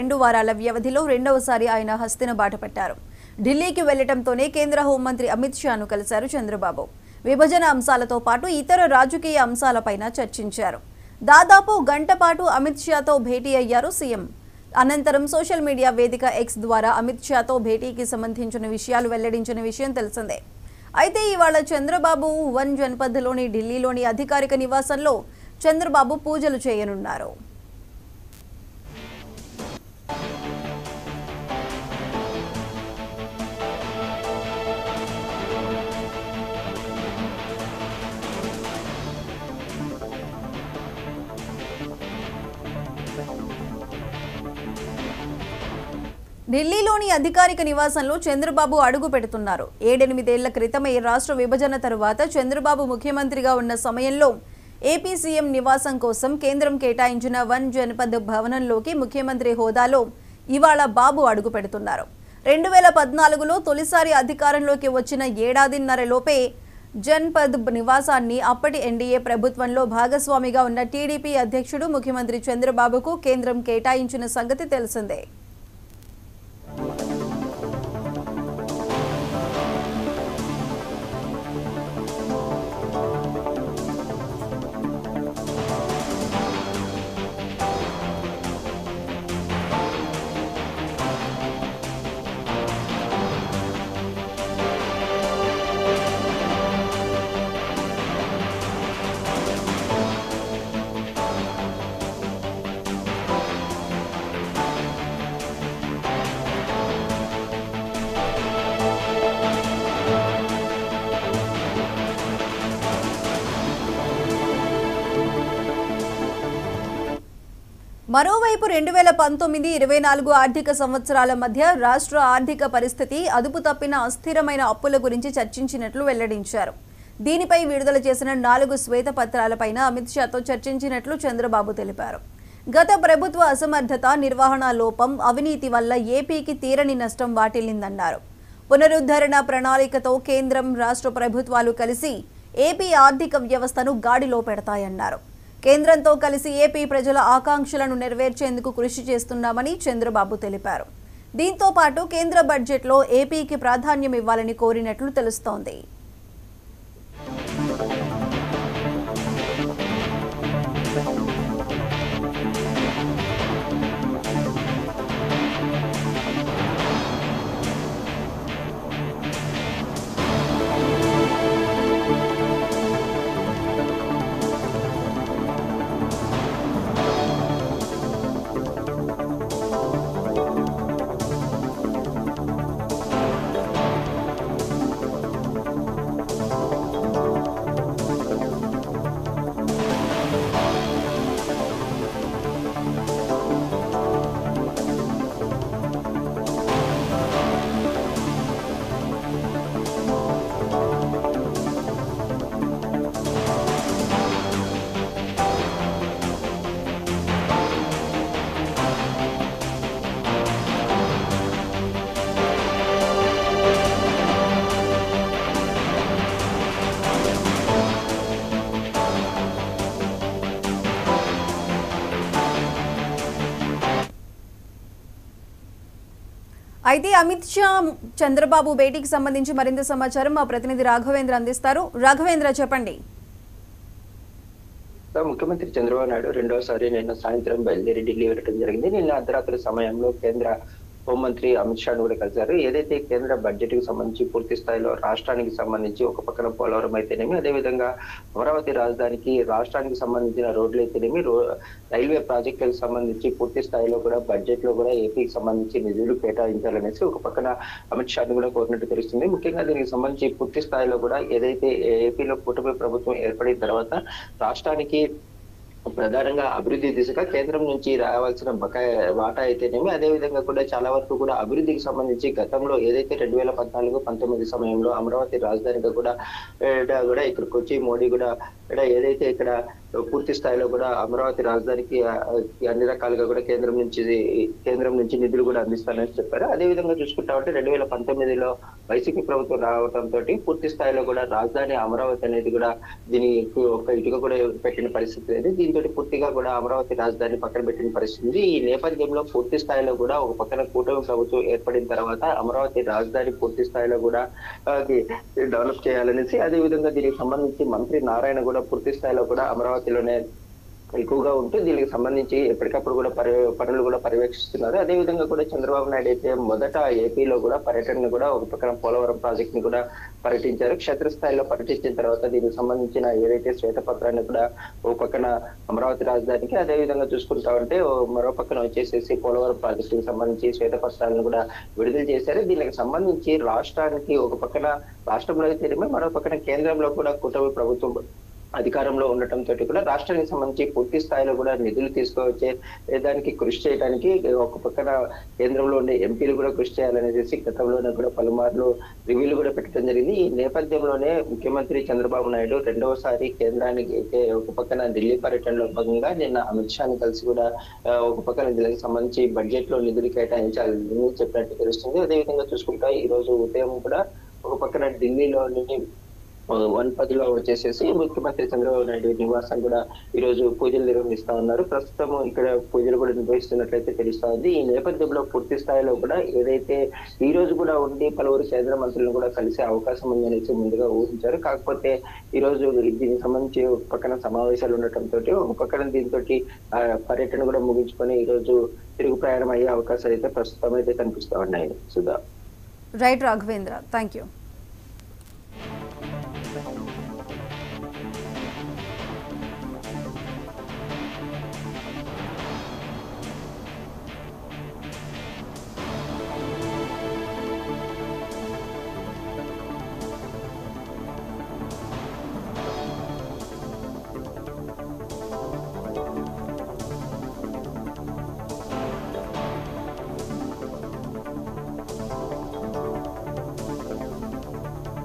2 వారాల వ్యవధిలో రెండవసారి ఆయన హస్తిన బాట పట్టారు. ఢిల్లీకి వెళ్లటంతోనే కేంద్ర హోంమంత్రి అమిత్ షాను కలిశారు చంద్రబాబు. విభజన అంశాలతో పాటు ఇతర రాజకీయ అంశాలపైన చర్చించారు. దాదాపు గంట పాటు అమిత్ షాతో భేటీ అయ్యారు సీఎం. అనంతరం సోషల్ మీడియా వేదిక ఎక్స్ ద్వారా అమిత్ షాతో భేటీకి సంబంధించిన విషయాలు వెల్లడించిన విషయం తెలిసిందే. అయితే ఇవాళ చంద్రబాబు వన్ జన్పథ్లోని ఢిల్లీలోని అధికారిక నివాసంలో చంద్రబాబు పూజలు చేయనున్నారు. ఢిల్లీలోని అధికారిక నివాసంలో చంద్రబాబు అడుగు పెడుతున్నారు. 7-8 ఏళ్ల క్రితమే రాష్ట్ర విభజన తరువాత చంద్రబాబు ముఖ్యమంత్రిగా ఉన్న సమయంలో ఏపీ సీఎం నివాసం కోసం కేంద్రం కేటాయించిన వన్ జనపథ్ భవనంలోకి ముఖ్యమంత్రి హోదాలో ఇవాళ బాబు అడుగు పెడుతున్నారు. 2014లో తొలిసారి అధికారంలోకి వచ్చిన ఏడాదిన్నరలోపే జన్పథ్ నివాసాన్ని అప్పటి ఎన్డీఏ ప్రభుత్వంలో భాగస్వామిగా ఉన్న టీడీపీ అధ్యక్షుడు ముఖ్యమంత్రి చంద్రబాబుకు కేంద్రం కేటాయించిన సంగతి తెలిసిందే. మరోవైపు 2019-24 ఆర్థిక సంవత్సరాల మధ్య రాష్ట్ర ఆర్థిక పరిస్థితి అదుపు తప్పిన అస్థిరమైన అప్పుల గురించి చర్చించినట్లు వెల్లడించారు. దీనిపై విడుదల చేసిన 4 శ్వేతపత్రాలపైన అమిత్ షాతో చర్చించినట్లు చంద్రబాబు తెలిపారు. గత ప్రభుత్వ అసమర్థత, నిర్వహణ లోపం, అవినీతి వల్ల ఏపీకి తీరని నష్టం వాటిల్లిందన్నారు. పునరుద్ధరణ ప్రణాళికతో కేంద్రం, రాష్ట్ర ప్రభుత్వాలు కలిసి ఏపీ ఆర్థిక వ్యవస్థను గాడిలో పెడతాయన్నారు. కేంద్రంతో కలిసి ఏపీ ప్రజల ఆకాంక్షలను నెరవేర్చేందుకు కృషి చేస్తున్నామని చంద్రబాబు తెలిపారు. దీంతో పాటు కేంద్ర బడ్జెట్లో ఏపీకి ప్రాధాన్యం ఇవ్వాలని కోరినట్లు తెలుస్తోంది. అయితే అమిత్ షా చంద్రబాబు భేటీకి సంబంధించి మరింత సమాచారం మా ప్రతినిధి రాఘవేంద్ర అందిస్తారు. రాఘవేంద్ర, చెప్పండి. ముఖ్యమంత్రి చంద్రబాబు నాయుడు రెండోసారి నిన్న సాయంత్రం బయలుదేరి ఢిల్లీ వెళ్ళడం జరిగింది. నిన్న అర్ధరాత్రి సమయంలో కేంద్ర హోంమంత్రి అమిత్ షాను కూడా కలిశారు. ఏదైతే కేంద్ర బడ్జెట్ కి సంబంధించి పూర్తి స్థాయిలో రాష్ట్రానికి సంబంధించి ఒక పక్కన పోలవరం అయితేనేమి, అదేవిధంగా అమరావతి రాజధానికి రాష్ట్రానికి సంబంధించిన రోడ్లు అయితేనేమి, రైల్వే ప్రాజెక్టులకు సంబంధించి పూర్తి స్థాయిలో కూడా బడ్జెట్ లో కూడా ఏపీకి సంబంధించి నిధులు కేటాయించాలనేసి ఒక పక్కన అమిత్ షాను కూడా కోరినట్టు తెలుస్తుంది. ముఖ్యంగా దీనికి సంబంధించి పూర్తి స్థాయిలో కూడా ఏదైతే ఏపీలో కూటమి ప్రభుత్వం ఏర్పడిన తర్వాత రాష్ట్రానికి ప్రధానంగా అభివృద్ధి దిశగా కేంద్రం నుంచి రావాల్సిన బకాయి వాటా అయితేనేమి, అదే విధంగా కూడా చాలా వరకు కూడా అభివృద్ధికి సంబంధించి గతంలో ఏదైతే 2014-19 సమయంలో అమరావతి రాజధానిగా కూడా ఇక్కడికి వచ్చి మోడీ కూడా ఏదైతే ఇక్కడ పూర్తి స్థాయిలో కూడా అమరావతి రాజధానికి అన్ని రకాలుగా కూడా కేంద్రం నుంచి నిధులు కూడా అందిస్తానని చెప్పారు. అదే విధంగా చూసుకుంటామంటే 2019లో వైసీపీ ప్రభుత్వం రావడంతో పూర్తి స్థాయిలో కూడా రాజధాని అమరావతి అనేది కూడా దీనికి ఒక ఇటుక కూడా పెట్టిన పరిస్థితి లేదు. దీంతో దీంతో పూర్తిగా కూడా అమరావతి రాజధాని పక్కన పెట్టిన పరిస్థితి. ఈ నేపథ్యంలో పూర్తి స్థాయిలో కూడా ఒక పక్కన కూటమి ప్రభుత్వం ఏర్పడిన తర్వాత అమరావతి రాజధాని పూర్తి స్థాయిలో కూడా డెవలప్ చేయాలనేసి, అదే విధంగా దీనికి సంబంధించి మంత్రి నారాయణ కూడా పూర్తి స్థాయిలో కూడా అమరావతిలోనే ఎక్కువగా ఉంటూ దీనికి సంబంధించి ఎప్పటికప్పుడు కూడా పనులు కూడా పర్యవేక్షిస్తున్నారు. అదే విధంగా కూడా చంద్రబాబు నాయుడు అయితే మొదట ఏపీలో కూడా పర్యటనను కూడా ఒక పక్కన పోలవరం ప్రాజెక్ట్ ని కూడా పర్యటించారు. క్షేత్రస్థాయిలో పర్యటించిన తర్వాత దీనికి సంబంధించిన ఏదైతే శ్వేతపత్రాన్ని కూడా ఒక పక్కన అమరావతి రాజధానికి, అదే విధంగా చూసుకుంటా ఉంటే మరో పక్కన వచ్చేసేసి పోలవరం ప్రాజెక్టుకి సంబంధించి శ్వేతపత్రాలను కూడా విడుదల చేశారు. దీనికి సంబంధించి రాష్ట్రానికి ఒక పక్కన రాష్ట్రంలో అయితే మరో పక్కన కేంద్రంలో కూడా కూటమి ప్రభుత్వం అధికారంలో ఉండటంతో కూడా రాష్ట్రానికి సంబంధించి పూర్తి స్థాయిలో కూడా నిధులు తీసుకువచ్చే దానికి కృషి చేయడానికి ఒక పక్కన కేంద్రంలో ఉండే ఎంపీలు కూడా కృషి చేయాలనేసి గతంలోనే కూడా పలుమార్లు రివ్యూలు కూడా పెట్టడం జరిగింది. ఈ నేపథ్యంలోనే ముఖ్యమంత్రి చంద్రబాబు నాయుడు రెండవసారి కేంద్రానికి అయితే ఒక పక్కన ఢిల్లీ పర్యటనలో భాగంగా నిన్న అమిత్ షాని కలిసి కూడా ఒక పక్కన దీనికి సంబంధించి బడ్జెట్ లో నిధులు కేటాయించాలని చెప్పినట్టు తెలుస్తుంది. అదేవిధంగా చూసుకుంటా ఈ రోజు ఉదయం కూడా ఒక పక్కన ఢిల్లీలోని 110లో వచ్చేసేసి ముఖ్యమంత్రి చంద్రబాబు నాయుడు నివాసం కూడా ఈ రోజు పూజలు నిర్వహిస్తా ఉన్నారు. ప్రస్తుతం ఇక్కడ పూజలు కూడా నిర్వహిస్తున్నట్లయితే తెలుస్తా ఉంది. ఈ నేపథ్యంలో పూర్తి స్థాయిలో కూడా ఏదైతే ఈ రోజు కూడా ఉండి పలువురు కేంద్ర మంత్రులను కూడా కలిసే అవకాశం ఉందనేసి ముందుగా ఊహించారు. కాకపోతే ఈ రోజు దీనికి సంబంధించి ఒక పక్కన సమావేశాలు ఉండటంతో ఒక పక్కన దీంతో పర్యటన కూడా ముగించుకొని ఈ రోజు తిరుగు ప్రయాణం అయ్యే అవకాశాలు అయితే ప్రస్తుతం అయితే కనిపిస్తా ఉన్నాయి. Sudha. Right Raghavendra, thank you.